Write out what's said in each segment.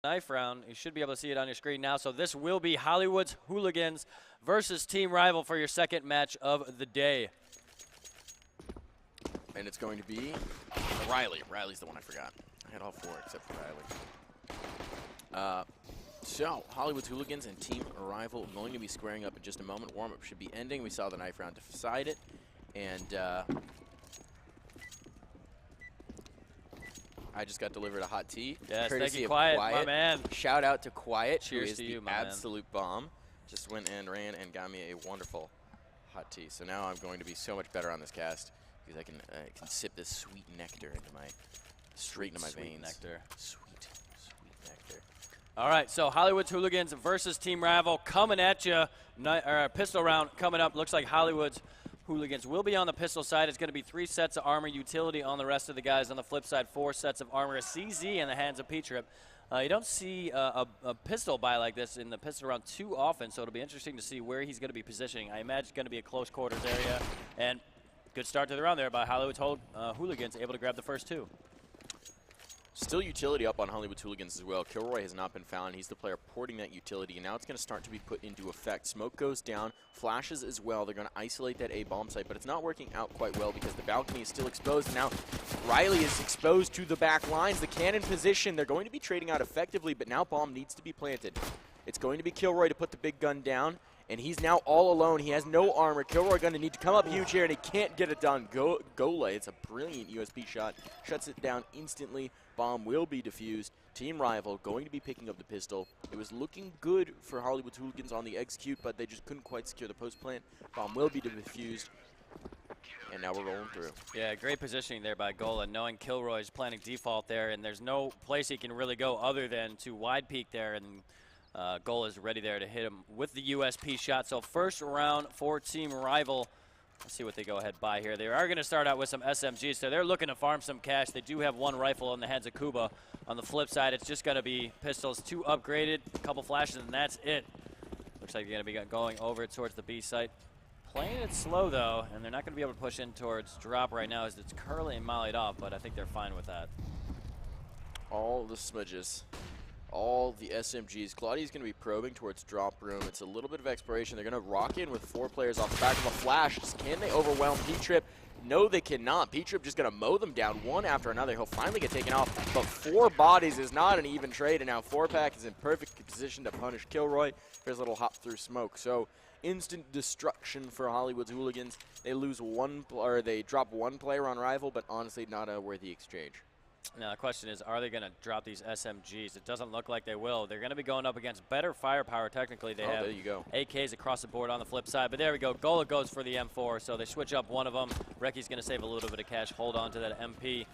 knife round. You should be able to see it on your screen now. So this will be Hollywood's Hooligans versus Team RivaL for your second match of the day. And it's going to be Riley. Riley's the one I forgot. I had all four except for Riley. So, Hollywood's Hooligans and Team RivaL going to be squaring up in just a moment. Warm-up should be ending. We saw the knife round decide it. And I just got delivered a hot tea. Yes, courtesy thank you, of Quiet, my man. Shout out to Quiet, Cheers who is to the you, my absolute bomb. Just went and ran and got me a wonderful hot tea. So now I'm going to be so much better on this cast because I can sip this sweet nectar into my straight into my veins. Nectar. Sweet nectar. All right, so Hollywood's Hooligans versus Team RivaL coming at you. Pistol round coming up. Looks like Hollywood's Hooligans will be on the pistol side. It's going to be 3 sets of armor utility on the rest of the guys. On the flip side, 4 sets of armor. A CZ in the hands of P-Trip. You don't see a pistol buy like this in the pistol round too often, so it'll be interesting to see where he's going to be positioning. I imagine it's going to be a close quarters area. And good start to the round there by Hollywood's Hooligans, able to grab the first 2. Still utility up on Hollywood's Hooligans as well. Kilroy has not been found. He's the player porting that utility, and now it's going to start to be put into effect. Smoke goes down, flashes as well. They're going to isolate that A bomb site, but it's not working out quite well because the balcony is still exposed. And now Riley is exposed to the back lines. The cannon position, they're going to be trading out effectively, but now bomb needs to be planted. It's going to be Kilroy to put the big gun down, and he's now all alone. He has no armor. Kilroy going to need to come up huge here, and he can't get it done. Gola, it's a brilliant USP shot. Shuts it down instantly. Bomb will be defused. Team RivaL going to be picking up the pistol. It was looking good for Hollywood's Hooligans on the execute, but they just couldn't quite secure the post plant. Bomb will be defused. And now we're rolling through. Yeah, great positioning there by Gola, knowing Kilroy's planning default there, and there's no place he can really go other than to wide peek there, and Gola is ready there to hit him with the USP shot. So first round for Team RivaL. Let's see what they go ahead by here. They are going to start out with some SMGs, so they're looking to farm some cash. They do have 1 rifle in the hands of Kuba. On the flip side, it's just going to be pistols, 2 upgraded, a couple flashes, and that's it. Looks like they're going to be going over towards the B site. Playing it slow, though, and they're not going to be able to push in towards drop right now as it's currently mollied off, but I think they're fine with that. All the smudges. All the SMGs. Claudia's going to be probing towards drop room. It's a little bit of exploration. They're going to rock in with 4 players off the back of a flash. Can they overwhelm P-Trip? No, they cannot. P-Trip just going to mow them down one after another. He'll finally get taken off, but 4 bodies is not an even trade, and now 4-Pack is in perfect position to punish Kilroy for his little hop through smoke. So instant destruction for Hollywood's Hooligans. They lose they drop 1 player on RivaL, but honestly not a worthy exchange. Now the question is, are they going to drop these SMGs? It doesn't look like they will. They're going to be going up against better firepower. Technically, they have there you go. AKs across the board on the flip side. But there we go. Gola goes for the M4, so they switch up one of them. Reki's going to save a little bit of cash, hold on to that MP.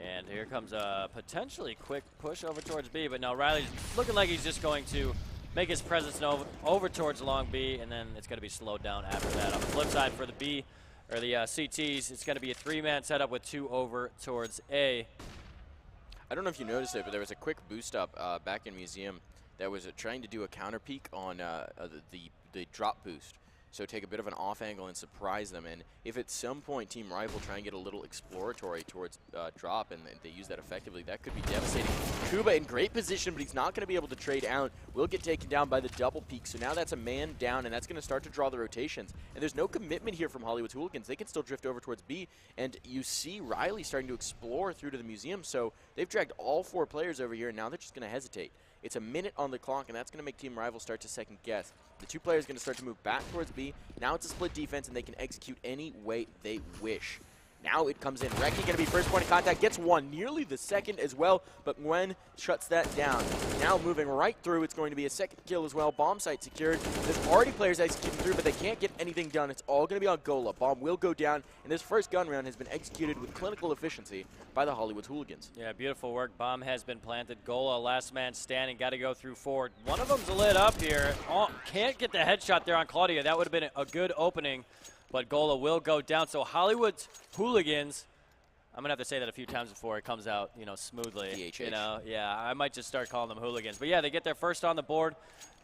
And here comes a potentially quick push over towards B. But now Riley's looking like he's just going to make his presence known over towards long B, and then it's going to be slowed down after that. On the flip side for the B, or the CTs, it's going to be a 3-man setup with 2 over towards A. I don't know if you noticed it, but there was a quick boost up back in Museum that was trying to do a counter peek on the drop boost. So take a bit of an off angle and surprise them. And if at some point Team RivaL try and get a little exploratory towards drop and they use that effectively, that could be devastating. Kuba in great position, but he's not going to be able to trade out. Will get taken down by the double peak. So now that's a man down, and that's going to start to draw the rotations. And there's no commitment here from Hollywood's Hooligans. They can still drift over towards B. And you see Riley starting to explore through to the museum. So they've dragged all 4 players over here, and now they're just going to hesitate. It's a minute on the clock, and that's going to make Team RivaL start to second guess. The 2 players are going to start to move back towards B. Now it's a split defense, and they can execute any way they wish. Now it comes in. Reki going to be first point of contact. Gets 1, nearly the second as well, but Nguyen shuts that down. Now moving right through, it's going to be a second kill as well. Bomb site secured. There's already players executing through, but they can't get anything done. It's all going to be on Gola. Bomb will go down, and this first gun round has been executed with clinical efficiency by the Hollywood's Hooligans. Yeah, beautiful work. Bomb has been planted. Gola, last man standing, got to go through 4. One of them's lit up here. Oh, can't get the headshot there on Claudia. That would have been a good opening, but Gola will go down. So Hollywood's Hooligans, I'm going to have to say that a few times before it comes out, smoothly. DHH. You know, yeah, I might just start calling them Hooligans. But yeah, they get their first on the board,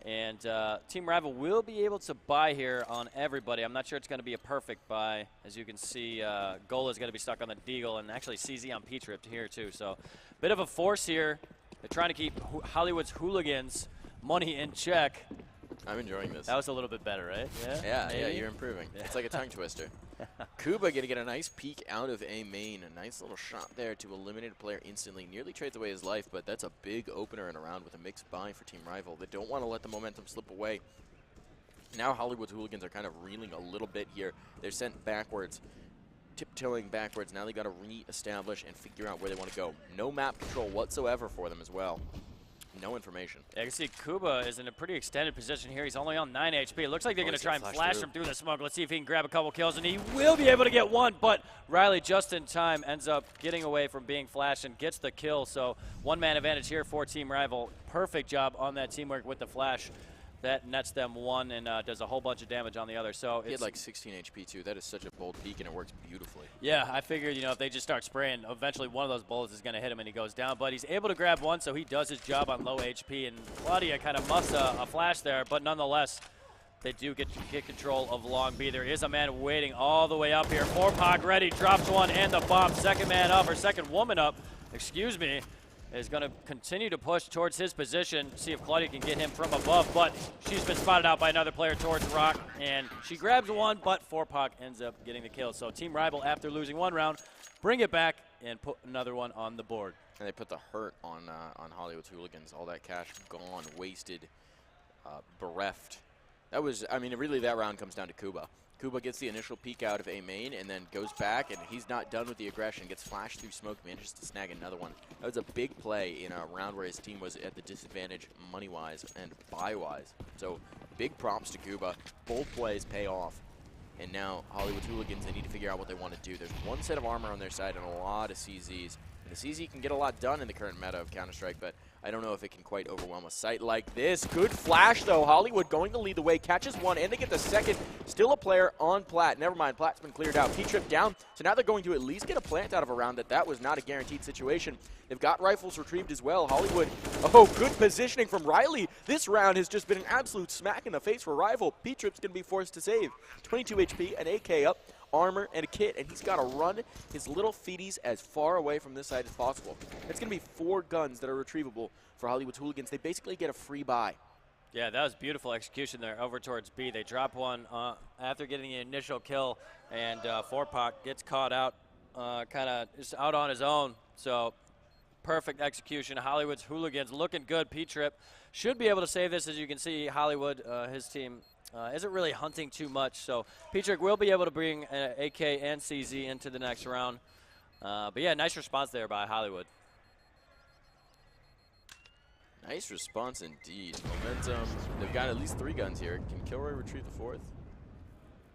and Team RivaL will be able to buy here on everybody. I'm not sure it's going to be a perfect buy. As you can see, Gola is going to be stuck on the Deagle, and actually CZ on P-Trip here too. So bit of a force here They're trying to keep Hollywood's Hooligans money in check. I'm enjoying this. That was a little bit better, right? Yeah, you're improving. Yeah. It's like a tongue twister. Kuba going to get a nice peek out of A main. A nice little shot there to eliminate a player instantly. Nearly trades away his life, but that's a big opener in a round with a mixed buy for Team RivaL. They don't want to let the momentum slip away. Now Hollywood's Hooligans are kind of reeling a little bit here. They're sent backwards, tiptoeing backwards. Now they got to re-establish and figure out where they want to go. No map control whatsoever for them as well. No information. Yeah, I can see Kuba is in a pretty extended position here. He's only on 9 HP. It looks like they're going to try and flash him through the smoke. Let's see if he can grab a couple kills, and he will be able to get one, but Riley just in time ends up getting away from being flashed and gets the kill. So one-man advantage here for Team RivaL. Perfect job on that teamwork with the flash. That nets them one and does a whole bunch of damage on the other. So he had like 16 HP too. That is such a bold peek, and it works beautifully. Yeah, I figured, you know, if they just start spraying, eventually one of those bullets is going to hit him and he goes down. But he's able to grab one, so he does his job on low HP. And Claudia kind of muffs a flash there, but nonetheless, they do get control of Long B. There is a man waiting all the way up here. 4Pac ready, drops one and the bomb. Second man up, or second woman up, excuse me, is going to continue to push towards his position, see if Claudia can get him from above, but she's been spotted out by another player towards Rock, and she grabs one, but 4Pac ends up getting the kill. So Team RivaL, after losing one round, bring it back and put another one on the board. And they put the hurt on Hollywood's Hooligans. All that cash gone, wasted, bereft. That was, I mean, really that round comes down to Kuba. Kuba gets the initial peek out of A main and then goes back, and he's not done with the aggression. Gets flashed through smoke, manages to snag another one. That was a big play in a round where his team was at the disadvantage money-wise and buy-wise. So big props to Kuba. Bold plays pay off. And now Hollywood Hooligans, they need to figure out what they want to do. There's one set of armor on their side and a lot of CZs. And the CZ can get a lot done in the current meta of Counter-Strike, but I don't know if it can quite overwhelm a site like this. Good flash, though. Hollywood going to lead the way, catches one, and they get the second. Still a player on Plat. Never mind, Plat's been cleared out. P-Trip down, so now they're going to at least get a plant out of a round that was not a guaranteed situation. They've got rifles retrieved as well. Hollywood, oh, good positioning from Riley. This round has just been an absolute smack in the face for RivaL. P-Trip's going to be forced to save. 22 HP, an AK up, armor, and a kit, and he's got to run his little feeties as far away from this side as possible. It's going to be 4 guns that are retrievable for Hollywood's Hooligans. They basically get a free buy. Yeah, that was beautiful execution there over towards B. They drop one after getting the initial kill, and 4Pac gets caught out, kind of just out on his own. So perfect execution. Hollywood's Hooligans looking good. P-Trip should be able to save this. As you can see, Hollywood, his team, isn't really hunting too much. So P-Trip will be able to bring AK and CZ into the next round. But yeah, nice response there by Hollywood. Nice response indeed. Momentum. They've got at least 3 guns here. Can Kilroy retrieve the 4th?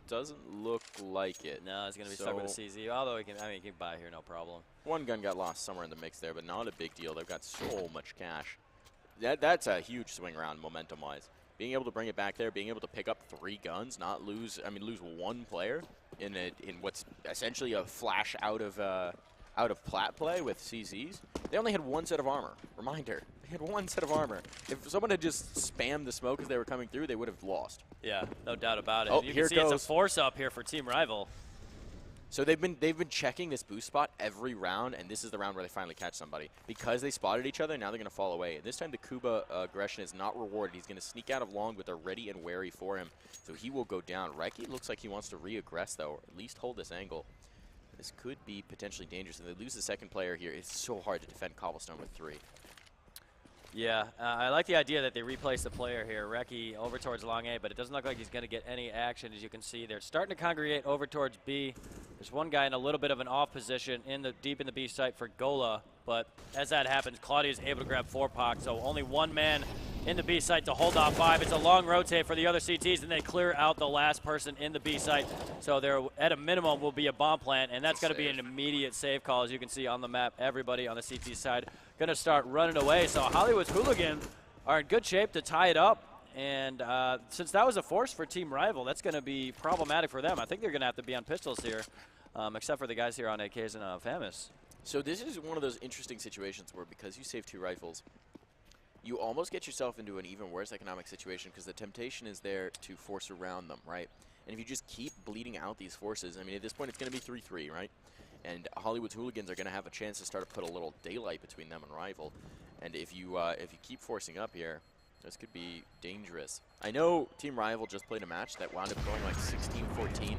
Doesn't look like it. No, it's going to be stuck with a CZ, although he can buy here, no problem. 1 gun got lost somewhere in the mix there, but not a big deal. They've got so much cash. That's a huge swing round momentum-wise. Being able to bring it back there, being able to pick up 3 guns, not lose, lose 1 player in what's essentially a flash out of plat play with CZs. They only had 1 set of armor. Reminder, they had 1 set of armor. If someone had just spammed the smoke as they were coming through, they would have lost. Yeah, no doubt about it. Oh, you here can see goes. It's a force up here for Team RivaL. So they've been checking this boost spot every round, and this is the round where they finally catch somebody. Because they spotted each other, now they're going to fall away. And this time the Kuba aggression is not rewarded. He's going to sneak out of long, but they're ready and wary for him. So he will go down. Reiki looks like he wants to re-aggress, though, or at least hold this angle. This could be potentially dangerous. And they lose the second player here. It's so hard to defend Cobblestone with 3. Yeah, I like the idea that they replace the player here. Reiki over towards long A, but it doesn't look like he's going to get any action. As you can see, they're starting to congregate over towards B. There's one guy in a little bit of an off position deep in the B site for Gola, but as that happens, Claudia is able to grab 4Pac, so only 1 man in the B site to hold off 5. It's a long rotate for the other CTs, and they clear out the last person in the B site. So there, at a minimum, will be a bomb plant, and that's going to be an immediate save call. As you can see on the map, everybody on the CT side going to start running away. So Hollywood's Hooligans are in good shape to tie it up. And since that was a force for Team RivaL, that's going to be problematic for them. I think they're going to have to be on pistols here, except for the guys here on AKs and FAMAS. So this is one of those interesting situations where because you save 2 rifles, you almost get yourself into an even worse economic situation because the temptation is there to force around them, right? And if you just keep bleeding out these forces, at this point it's going to be 3-3, right? And Hollywood's Hooligans are going to have a chance to start to put a little daylight between them and RivaL. And if you keep forcing up here, this could be dangerous. I know Team RivaL just played a match that wound up going like 16-14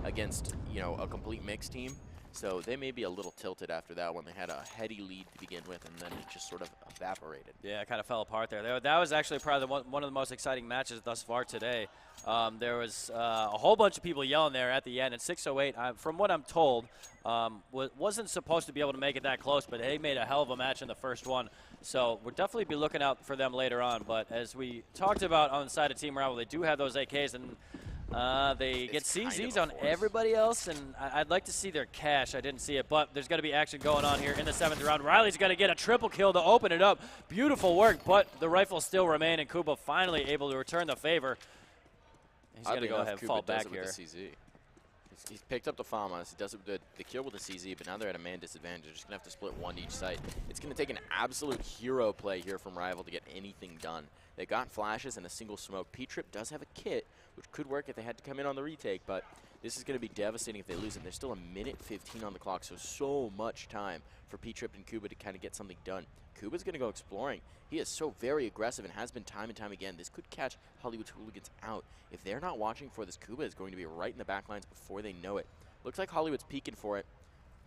against, you know, a complete mixed team. So they may be a little tilted after that one. They had a heady lead to begin with, and then it just sort of evaporated. Yeah, it kind of fell apart there. That was actually probably one of the most exciting matches thus far today. There was a whole bunch of people yelling there at the end. At 6:08, from what I'm told, wasn't supposed to be able to make it that close, but they made a hell of a match in the first one. So we'll definitely be looking out for them later on. But as we talked about on the side of Team RivaL, they do have those AKs, and they get CZs on everybody else, and I'd like to see their cash. I didn't see it, but there's going to be action going on here in the 7th round. Riley's going to get a triple kill to open it up. Beautiful work, but the rifles still remain, and Kuba finally able to return the favor. He's going to go ahead and fall back here. He's picked up the Famas. He does the kill with the CZ, but now they're at a man disadvantage. They're just going to have to split one to each site. It's going to take an absolute hero play here from RivaL to get anything done. They got flashes and a single smoke. P-Trip does have a kit, which could work if they had to come in on the retake, but this is going to be devastating if they lose it. There's still a minute 15 on the clock, so much time for P-Trip and Kuba to kind of get something done. Kuba's going to go exploring. He is so very aggressive and has been time and time again. This could catch Hollywood Hooligans out. If they're not watching for this, Kuba is going to be right in the back lines before they know it. Looks like Hollywood's peeking for it.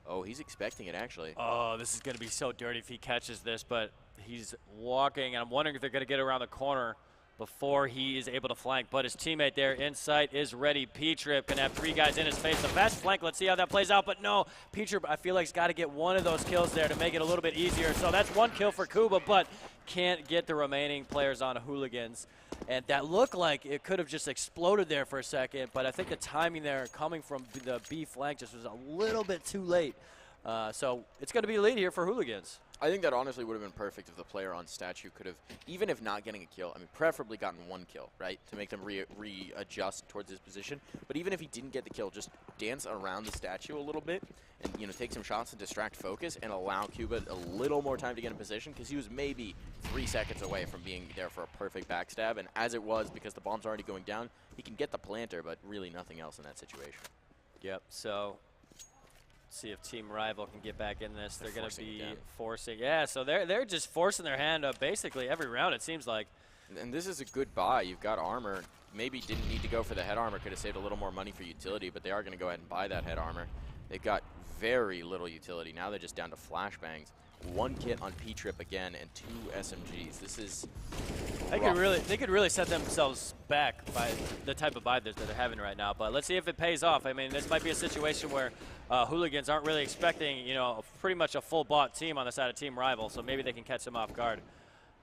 Oh, he's expecting it, actually. Oh, this is going to be so dirty if he catches this, but he's walking, and I'm wondering if they're going to get around the corner before he is able to flank. But his teammate there in sight is ready. P-Trip can have 3 guys in his face. The fast flank, let's see how that plays out. But no, P-Trip, I feel like, he's got to get one of those kills there to make it a little bit easier. So that's 1 kill for Kuba, but can't get the remaining players on Hooligans. And that looked like it could have just exploded there for a second, but I think the timing there coming from the B flank just was a little bit too late. So it's going to be a lead here for Hooligans. I think that honestly would have been perfect if the player on statue could have, even if not getting a kill, I mean, preferably gotten 1 kill, right, to make them readjust towards his position. But even if he didn't get the kill, just dance around the statue a little bit and, you know, take some shots to distract focus and allow Kuba a little more time to get in position, because he was maybe 3 seconds away from being there for a perfect backstab. And as it was, because the bomb's already going down, he can get the planter, but really nothing else in that situation. Yep, so see if Team RivaL can get back in this. They're going to be forcing. Yeah, so they're just forcing their hand up basically every round, it seems like. And this is a good buy. You've got armor. Maybe didn't need to go for the head armor. Could have saved a little more money for utility, but they are going to go ahead and buy that head armor. They've got very little utility. Now they're just down to flashbangs. 1 kit on P-Trip again and 2 SMGs. This is they could really set themselves back by the type of buy that they're having right now. But let's see if it pays off. I mean, this might be a situation where Hooligans aren't really expecting, you know, pretty much a full bought team on the side of Team RivaL, so maybe they can catch them off guard.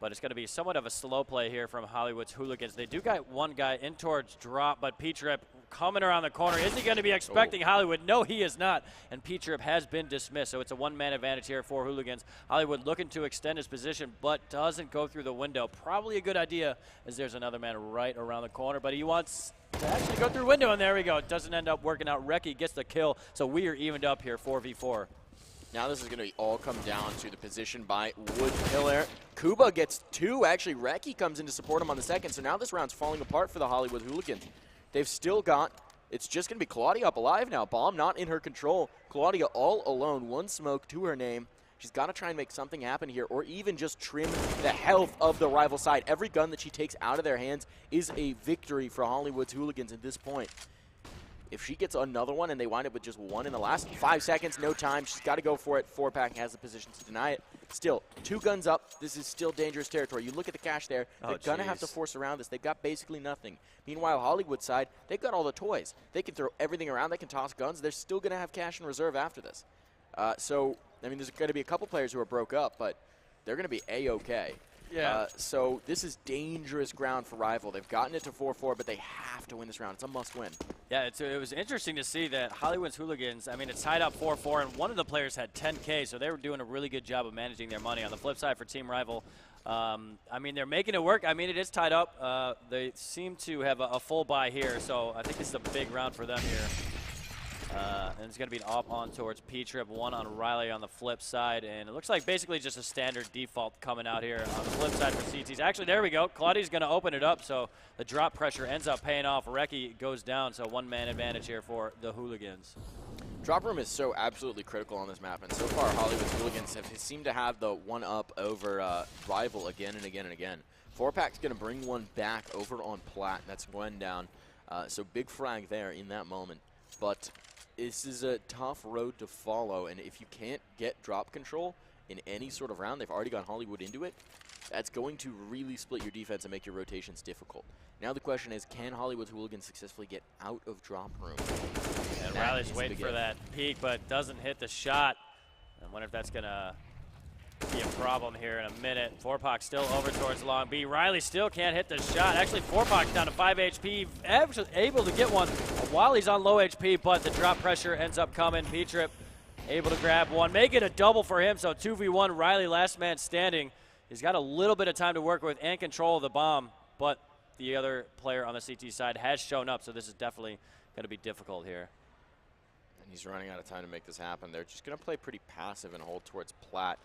But it's going to be somewhat of a slow play here from Hollywood's Hooligans. They do got 1 guy in towards drop, but P-Trip coming around the corner. Is he going to be expecting Hollywood? No, he is not. And P-Trip has been dismissed, so it's a 1-man advantage here for Hooligans. Hollywood looking to extend his position, but doesn't go through the window. Probably a good idea, as there's another man right around the corner, but he wants to actually go through window, and there we go. It doesn't end up working out. Reki gets the kill, so we are evened up here, 4v4. Now this is going to all come down to the position by Wood Pillar. Kuba gets 2. Actually, Reki comes in to support him on the second, so now this round's falling apart for the Hollywood Hooligans. They've still got, it's just going to be Claudia up alive now. Bomb not in her control. Claudia all alone, 1 smoke to her name. She's got to try and make something happen here, or even just trim the health of the RivaL side. Every gun that she takes out of their hands is a victory for Hollywood's Hooligans at this point. If she gets another one and they wind up with just 1 in the last 5 seconds, no time, she's got to go for it. 4-pack has the position to deny it. Still, 2 guns up. This is still dangerous territory. You look at the cash there. They're going to have to force around this. They've got basically nothing. Meanwhile, Hollywood side, they've got all the toys. They can throw everything around. They can toss guns. They're still going to have cash in reserve after this. So, I mean, there's going to be a couple players who are broke up, but they're going to be A-okay. Yeah. So this is dangerous ground for RivaL. They've gotten it to 4-4, but they have to win this round. It's a must-win. Yeah, it was interesting to see that Hollywood's Hooligans, I mean, it's tied up 4-4, and one of the players had 10K, so they were doing a really good job of managing their money. On the flip side for Team RivaL, I mean, they're making it work. I mean, it is tied up. They seem to have a full buy here, so I think it's a big round for them here. And it's going to be an up on towards P-Trip, 1 on Riley on the flip side. And it looks like basically just a standard default coming out here on the flip side for CTs. Actually, there we go. Claudia's going to open it up, so the drop pressure ends up paying off. Reki goes down, so 1-man advantage here for the Hooligans. Drop room is so absolutely critical on this map, and so far Hollywood's Hooligans have seemed to have the one-up over RivaL again and again and again. 4-Pack's going to bring one back over on Plat. That's Gwen down. So big frag there in that moment. But this is a tough road to follow, and if you can't get drop control in any sort of round, they've already got Hollywood into it, that's going to really split your defense and make your rotations difficult. Now the question is, can Hollywood's Hooligans successfully get out of drop room? And Riley's waiting for that peek, but doesn't hit the shot. I wonder if that's going to be a problem here in a minute. 4-Pac still over towards long B. Riley still can't hit the shot. Actually, 4-Pac down to 5 HP, actually able to get one while he's on low HP, but the drop pressure ends up coming. P-Trip able to grab one, make it a double for him, so 2v1, Riley last man standing. He's got a little bit of time to work with and control of the bomb, but the other player on the CT side has shown up, so this is definitely going to be difficult here. And he's running out of time to make this happen. They're just going to play pretty passive and hold towards Plat.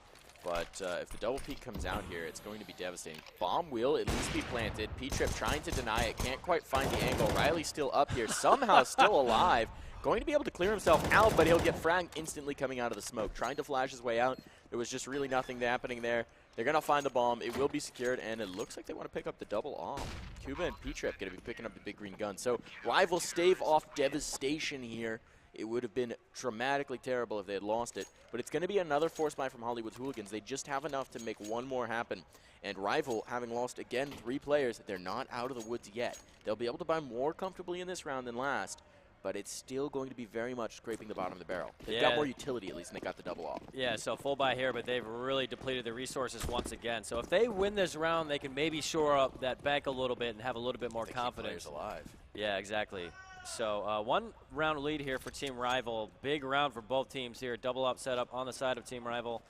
But if the double peek comes out here, it's going to be devastating. Bomb will at least be planted. P-Trip trying to deny it, can't quite find the angle. Riley's still up here, somehow still alive. Going to be able to clear himself out, but he'll get fragged instantly coming out of the smoke. Trying to flash his way out. There was just really nothing happening there. They're going to find the bomb. It will be secured, and it looks like they want to pick up the double off. Cuba and P-Trip going to be picking up the big green gun. So RivaL stave off devastation here. It would have been dramatically terrible if they had lost it. But it's going to be another force buy from Hollywood's Hooligans. They just have enough to make one more happen. And RivaL, having lost, again, 3 players, they're not out of the woods yet. They'll be able to buy more comfortably in this round than last. But it's still going to be very much scraping the bottom of the barrel. They've got more utility, at least, and they got the double off. Yeah, so full buy here, but they've really depleted the resources once again. So if they win this round, they can maybe shore up that bank a little bit and have a little bit more confidence. Keep players alive. Yeah, exactly. So 1 round lead here for Team RivaL. Big round for both teams here. Double up setup on the side of Team RivaL.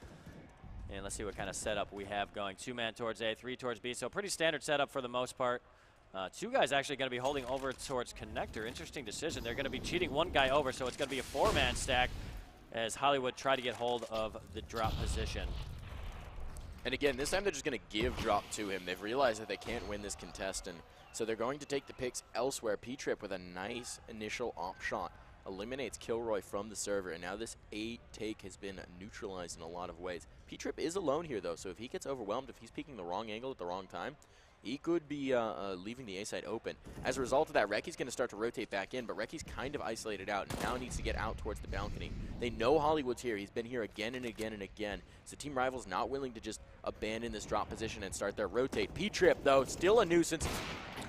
And let's see what kind of setup we have going. 2-man towards A, 3 towards B. So pretty standard setup for the most part. 2 guys actually going to be holding over towards connector. Interesting decision. They're going to be cheating 1 guy over, so it's going to be a 4-man stack as Hollywood try to get hold of the drop position. And again, this time they're just going to give drop to him. They've realized that they can't win this contest, and so they're going to take the picks elsewhere. P-Trip with a nice initial op shot eliminates Kilroy from the server, and now this A take has been neutralized in a lot of ways. P-Trip is alone here, though, so if he gets overwhelmed, if he's peeking the wrong angle at the wrong time, he could be leaving the A side open. As a result of that, Reki's going to start to rotate back in, but Reki's kind of isolated out and now needs to get out towards the balcony. They know Hollywood's here. He's been here again and again and again. So Team RivaL's not willing to just abandon this drop position and start their rotate. P-Trip, though, still a nuisance.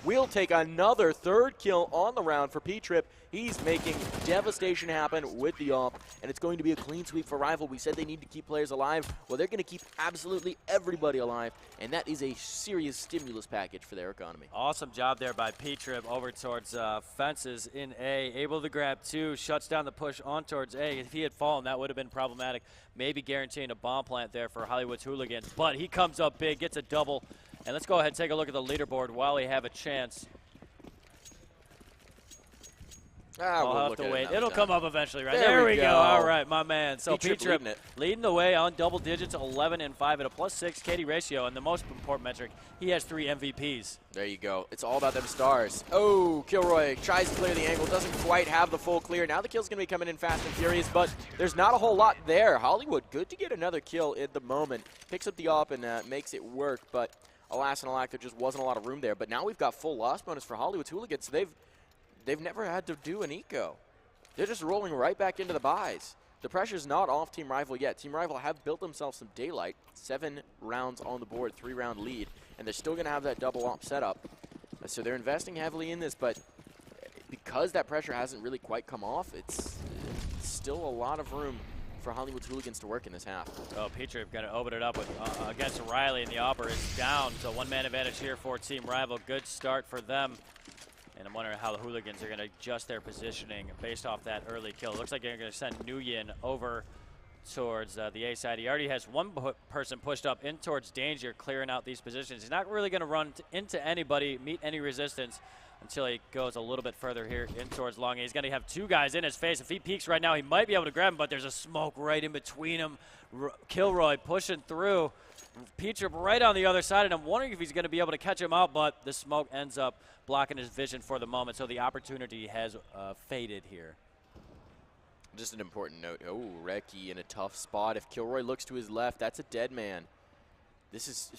Will take another 3rd kill on the round for P-Trip. He's making devastation happen with the op, and it's going to be a clean sweep for RivaL. We said they need to keep players alive. Well, they're going to keep absolutely everybody alive, and that is a serious stimulus package for their economy. Awesome job there by P-Trip over towards fences in A. Able to grab 2, shuts down the push on towards A. If he had fallen, that would have been problematic. Maybe guaranteeing a bomb plant there for Hollywood's Hooligans, but he comes up big, gets a double. And let's go ahead and take a look at the leaderboard while we have a chance. I'll have to wait. It'll come up eventually, right? There we go. All right, my man. So P-Trip leading the way on double digits, 11 and 5 at a +6 KD ratio. And the most important metric, he has 3 MVPs. There you go. It's all about them stars. Oh, Kilroy tries to clear the angle, doesn't quite have the full clear. Now the kill's going to be coming in fast and furious, but there's not a whole lot there. Hollywood, good to get another kill at the moment. Picks up the op and makes it work, but alas and alack, there just wasn't a lot of room there. But now we've got full loss bonus for Hollywood's Hooligans. So they've never had to do an eco. They're just rolling right back into the buys. The pressure's not off Team RivaL yet. Team RivaL have built themselves some daylight. 7 rounds on the board, 3-round lead, and they're still going to have that double op setup. So they're investing heavily in this, but because that pressure hasn't really quite come off, it's still a lot of room for Hollywood's Hooligans to work in this half. Oh, P-Trip going to open it up with against Riley, and the opper is down. So 1-man advantage here for Team RivaL. Good start for them. And I'm wondering how the Hooligans are going to adjust their positioning based off that early kill. It looks like they're going to send Nguyen over towards the A side. He already has 1 person pushed up in towards danger, clearing out these positions. He's not really going to run into anybody, meet any resistance until he goes a little bit further here in towards long. He's going to have 2 guys in his face. If he peeks right now, he might be able to grab him, but there's a smoke right in between him. Kilroy pushing through. P-Trip right on the other side, and I'm wondering if he's going to be able to catch him out, but the smoke ends up blocking his vision for the moment, so the opportunity has faded here. Just an important note. Oh, Reki in a tough spot. If Kilroy looks to his left, that's a dead man.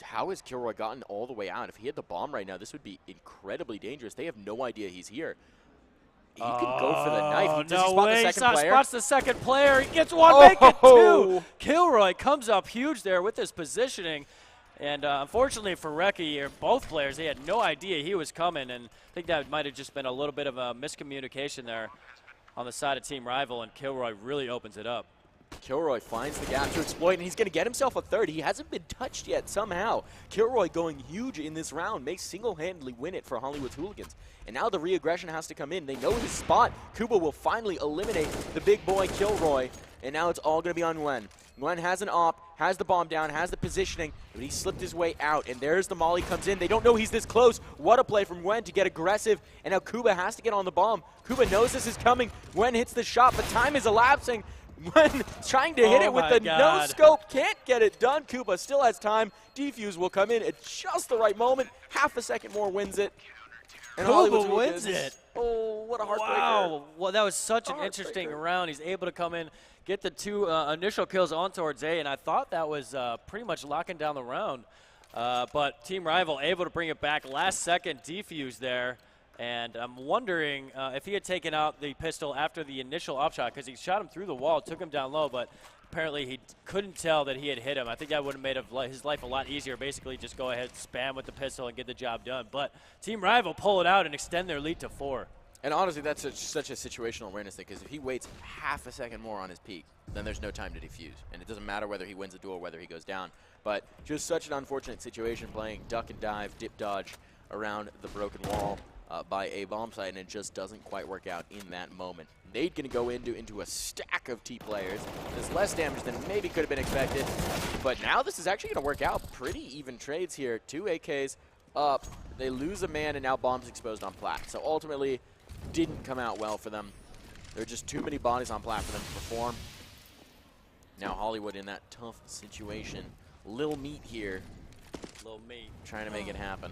How has Kilroy gotten all the way out? If he had the bomb right now, this would be incredibly dangerous. They have no idea he's here. He can go for the knife. Does he spot the second player? Spots the second player. He gets one, make it two. Kilroy comes up huge there with his positioning. And unfortunately for Reki, both players, they had no idea he was coming. And I think that might have just been a little bit of a miscommunication there on the side of Team RivaL, and Kilroy really opens it up. Kilroy finds the gap to exploit, and he's going to get himself a third. He hasn't been touched yet somehow. Kilroy going huge in this round may single-handedly win it for Hollywood's Hooligans. And now the re-aggression has to come in. They know his spot. Kuba will finally eliminate the big boy Kilroy, and now it's all going to be on Nguyen. Nguyen has an op, has the bomb down, has the positioning, but he slipped his way out, and there's the molly comes in. They don't know he's this close. What a play from Nguyen to get aggressive, and now Kuba has to get on the bomb. Kuba knows this is coming. Nguyen hits the shot, but time is elapsing. When trying to hit it with the no-scope, can't get it done. Kuba still has time. Defuse will come in at just the right moment. Half a second more wins it. And Kuba wins it. Oh, what a heartbreaker. Wow. Well, that was such an interesting round. He's able to come in, get the two initial kills on towards A, and I thought that was pretty much locking down the round. But Team RivaL able to bring it back. Last second defuse there. And I'm wondering if he had taken out the pistol after the initial upshot, because he shot him through the wall, took him down low, but apparently he couldn't tell that he had hit him. I think that would have made his life a lot easier. Basically, just go ahead, spam with the pistol, and get the job done. But Team RivaL pull it out and extend their lead to 4. And honestly, that's such a situational awareness thing, because if he waits half a second more on his peak, then there's no time to defuse. And it doesn't matter whether he wins the duel or whether he goes down. But just such an unfortunate situation, playing duck and dive, dip dodge around the broken wall by a bomb site, and it just doesn't quite work out in that moment. They're going to go into a stack of T players. There's less damage than maybe could have been expected. But now this is actually going to work out. Pretty even trades here. 2 AKs up. They lose a man, and now bombs exposed on plat. So ultimately, didn't come out well for them. There are just too many bodies on plat for them to perform. Now Hollywood in that tough situation. Lil Meat here. Lil Meat. Trying to make it happen.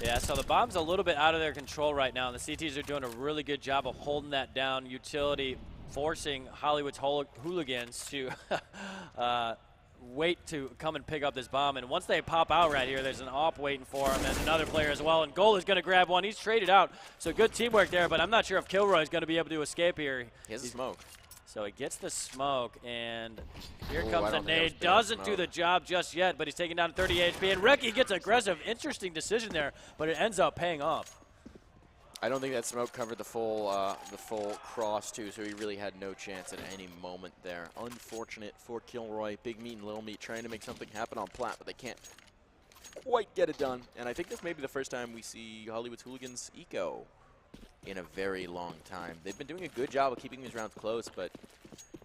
Yeah, so the bomb's a little bit out of their control right now, and the CTs are doing a really good job of holding that down. Utility forcing Hollywood's Hooligans to wait to come and pick up this bomb. And once they pop out right here, there's an op waiting for him and another player as well. And Goal is going to grab one. He's traded out, so good teamwork there, but I'm not sure if Kilroy is going to be able to escape here. He has a smoke. So he gets the smoke, and here comes the nade. Doesn't do the job just yet, but he's taking down 30 HP. And Reki gets aggressive. Interesting decision there, but it ends up paying off. I don't think that smoke covered the full cross, too, so he really had no chance at any moment there. Unfortunate for Kilroy. Big Meat and Little Meat trying to make something happen on plat, but they can't quite get it done. And I think this may be the first time we see Hollywood's Hooligans eco in a very long time. They've been doing a good job of keeping these rounds close, but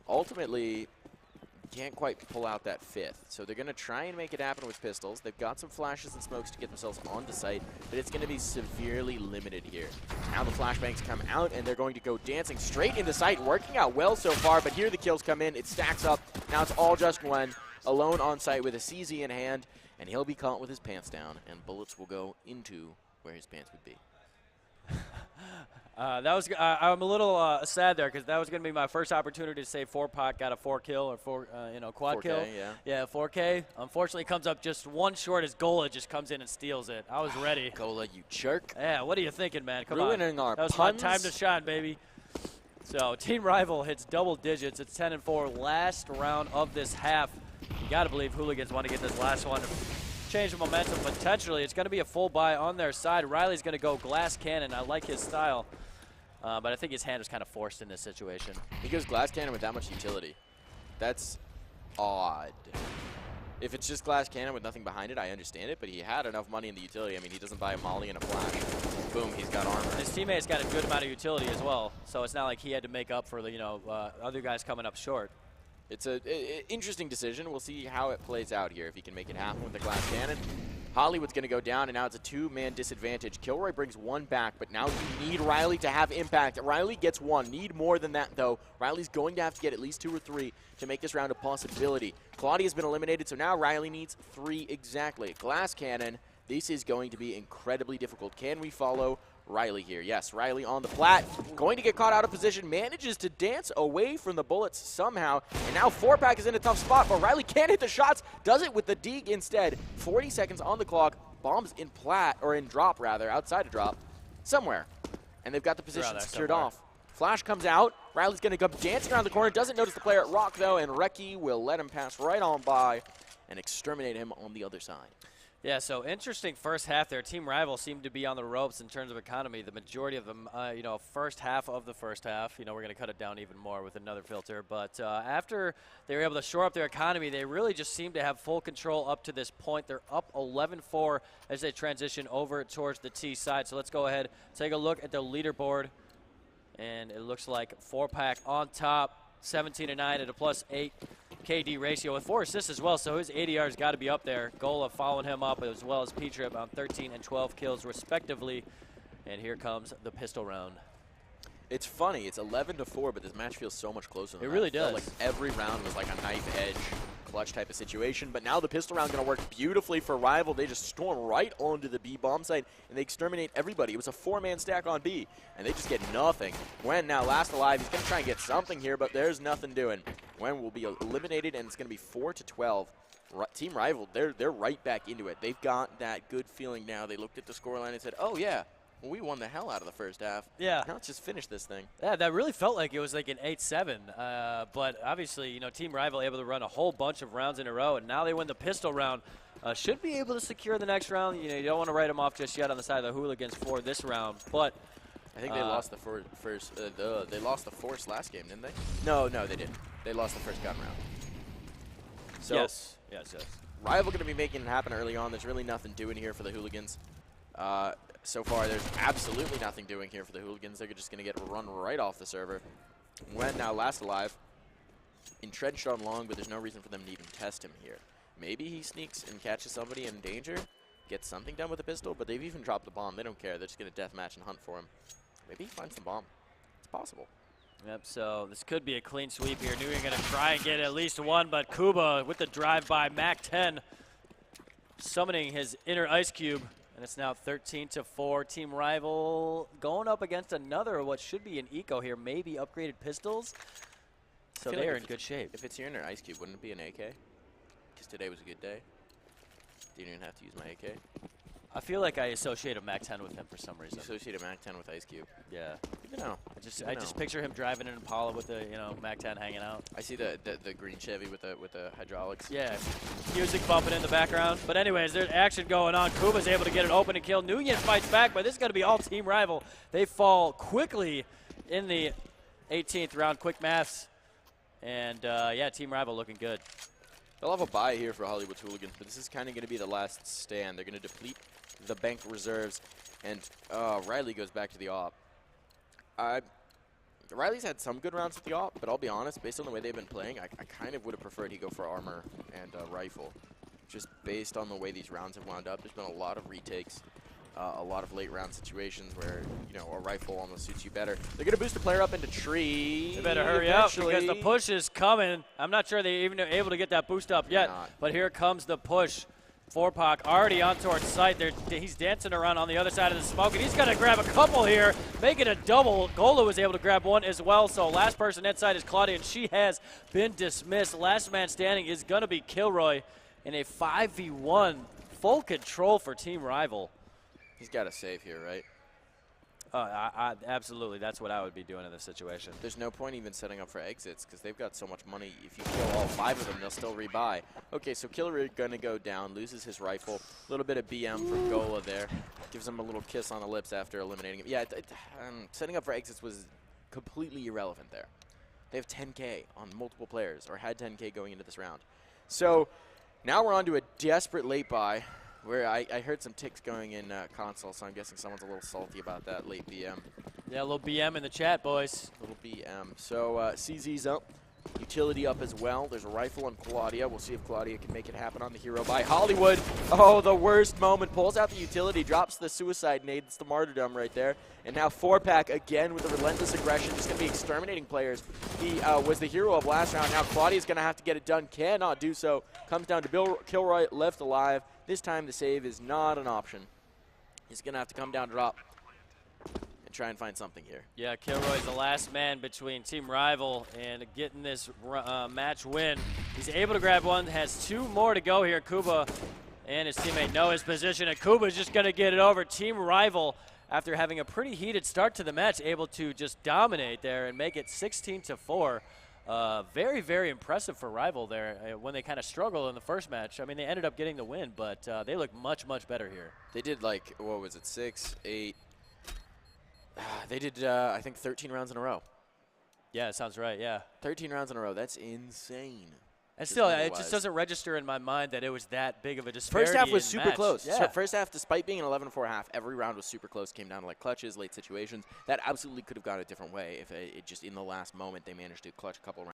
ultimately can't quite pull out that 5th. So they're going to try and make it happen with pistols. They've got some flashes and smokes to get themselves onto site, but it's going to be severely limited here. Now the flashbangs come out, and they're going to go dancing straight into sight, working out well so far, but here the kills come in. It stacks up. Now it's all just Nguyen, alone on site with a CZ in hand, and he'll be caught with his pants down, and bullets will go into where his pants would be. I'm a little sad there, because that was going to be my first opportunity to say 4-Pot got a 4-kill or quad 4K, kill. Yeah, 4K. Unfortunately, comes up just one short as Gola just comes in and steals it. I was ready. Gola, you jerk. Yeah, what are you thinking, man? Come Ruining on. our That was puns. my time to shine, baby. So Team RivaL hits double digits. It's 10-4. Last round of this half. You got to believe Hooligans want to get this last one. Change the momentum potentially. It's going to be a full buy on their side. Riley's going to go glass cannon. I like his style. But I think his hand was kind of forced in this situation. He goes glass cannon with that much utility. That's odd. If it's just glass cannon with nothing behind it, I understand it, but he had enough money in the utility. I mean, he doesn't buy a molly and a flash. Boom, he's got armor. His teammates got a good amount of utility as well, so it's not like he had to make up for the other guys coming up short. It's an interesting decision. We'll see how it plays out here, if he can make it happen with the glass cannon. Hollywood's going to go down, and now it's a 2-man disadvantage. Kilroy brings 1 back, but now you need Riley to have impact. Riley gets 1. Need more than that, though. Riley's going to have to get at least 2 or 3 to make this round a possibility. Claudia's been eliminated, so now Riley needs 3 exactly. Glass cannon. This is going to be incredibly difficult. Can we follow RivaL here. Yes, RivaL on the flat, going to get caught out of position, manages to dance away from the bullets somehow, and now 4Pack is in a tough spot, but RivaL can't hit the shots, does it with the Deke instead. 40 seconds on the clock, bombs in plat, or in drop rather, outside of drop, somewhere, and they've got the position secured off. Flash comes out, RivaL's going to come dancing around the corner, doesn't notice the player at Rock though, and Reki will let him pass right on by and exterminate him on the other side. Yeah, so interesting first half there. Team RivaL seemed to be on the ropes in terms of economy. The majority of them, first half of the first half, we're going to cut it down even more with another filter. But after they were able to shore up their economy, they really just seemed to have full control up to this point. They're up 11-4 as they transition over towards the T side. So let's go ahead, take a look at the leaderboard. And it looks like 4Pack on top, 17-9 at a +8 KD ratio with 4 assists as well, so his ADR's got to be up there. Gola following him up as well as P-Trip on 13 and 12 kills respectively. And here comes the pistol round. It's funny, it's 11-4, but this match feels so much closer than it that. really It felt does. like every round was like a knife edge clutch type of situation, but now the pistol round going to work beautifully for RivaL. They just storm right onto the B bomb site and they exterminate everybody. It was a 4-man stack on B, and they just get nothing. Gwen now last alive. He's going to try and get something here, but there's nothing doing. Gwen will be eliminated, and it's going to be 4-12. Team RivaL, they're right back into it. They've got that good feeling now. They looked at the scoreline and said, oh yeah, well, we won the hell out of the first half. Yeah. Now let's just finish this thing. Yeah, that really felt like it was like an 8-7. But obviously, Team RivaL able to run a whole bunch of rounds in a row, and now they win the pistol round. Should be able to secure the next round. You don't want to write them off just yet on the side of the Hooligans for this round. But I think they lost the first. They lost the force last game, didn't they? No, they didn't. They lost the first gun round. So yes. RivaL going to be making it happen early on. There's really nothing doing here for the Hooligans. So far, there's absolutely nothing doing here for the Hooligans. They're just going to get run right off the server. Gwen now last alive, entrenched on long, but there's no reason for them to even test him here. Maybe he sneaks and catches somebody in danger, gets something done with a pistol, but they've even dropped the bomb. They don't care. They're just going to deathmatch and hunt for him. Maybe he finds the bomb. It's possible. Yep, so this could be a clean sweep here. Nguyen going to try and get at least one, but Kuba with the drive-by, Mac-10 summoning his inner ice cube. And it's now 13-4. Team RivaL going up against another what should be an eco here, maybe upgraded pistols. So they are in good shape. If it's your inner ice cube, wouldn't it be an AK? Because today was a good day. Didn't even have to use my AK. I feel like I associate a Mac-10 with him for some reason. You associate a Mac-10 with ice cube. Yeah. Even know. I just picture him driving an Impala with the Mac-10 hanging out. I see the green Chevy with the hydraulics. Yeah, music bumping in the background. But anyways, there's action going on. Kuba's able to get it open and kill. Nguyen fights back, but this is going to be all Team RivaL. They fall quickly in the 18th round. Quick maths. And, yeah, Team RivaL looking good. They'll have a bye here for Hollywood Hooligans, but this is kind of going to be the last stand. They're going to deplete the bank reserves, and RivaL goes back to the op. RivaL's had some good rounds with the op, but I'll be honest, based on the way they've been playing, I kind of would have preferred he go for armor and rifle. Just based on the way these rounds have wound up, there's been a lot of retakes, a lot of late round situations where, a rifle almost suits you better. They're going to boost the player up into tree. They better hurry up because the push is coming. I'm not sure they even are able to get that boost up yet, but here comes the push. 4Pack already on towards site. He's dancing around on the other side of the smoke, and he's going to grab a couple here, make it a double. Gola was able to grab one as well, so last person inside is Claudia, and she has been dismissed. Last man standing is going to be Kilroy in a 5v1. Full control for Team RivaL. He's got to save here, right? Absolutely. That's what I would be doing in this situation. There's no point even setting up for exits because they've got so much money. If you kill all 5 of them, they'll still rebuy. Okay, so Kilroy going to go down, loses his rifle. A little bit of BM from Gola there. Gives him a little kiss on the lips after eliminating him. Yeah, setting up for exits was completely irrelevant there. They have 10K on multiple players, or had 10K going into this round. So now we're on to a desperate late buy, where I heard some ticks going in console, so I'm guessing someone's a little salty about that late BM. Yeah, a little BM in the chat, boys. Little BM. So CZ's up, utility up as well. There's a rifle on Claudia. We'll see if Claudia can make it happen on the hero by Hollywood. Oh, the worst moment. Pulls out the utility, drops the suicide nade. It's the martyrdom right there. And now 4Pack again with the relentless aggression, just going to be exterminating players. He was the hero of last round. Now Claudia's going to have to get it done. Cannot do so. Comes down to Kilroy left alive. This time the save is not an option. He's going to have to come down, drop. try and find something here. Yeah, Kilroy's the last man between Team RivaL and getting this match win. He's able to grab one, has 2 more to go here. Kuba and his teammate know his position, and Kuba's just going to get it over. Team RivaL, after having a pretty heated start to the match, able to just dominate there and make it 16-4. Very, very impressive for RivaL there when they kind of struggled in the first match. I mean, they ended up getting the win, but they look much, much better here. They did like, what was it, 6, 8. They did, I think, 13 rounds in a row. Yeah, it sounds right, yeah. 13 rounds in a row. That's insane. And still, it just doesn't register in my mind that it was that big of a disparity. First half was in super match. close. Yeah. First half, despite being an 11-4 half, every round was super close. Came down to like clutches, late situations. That absolutely could have gone a different way if it just in the last moment they managed to clutch a couple rounds.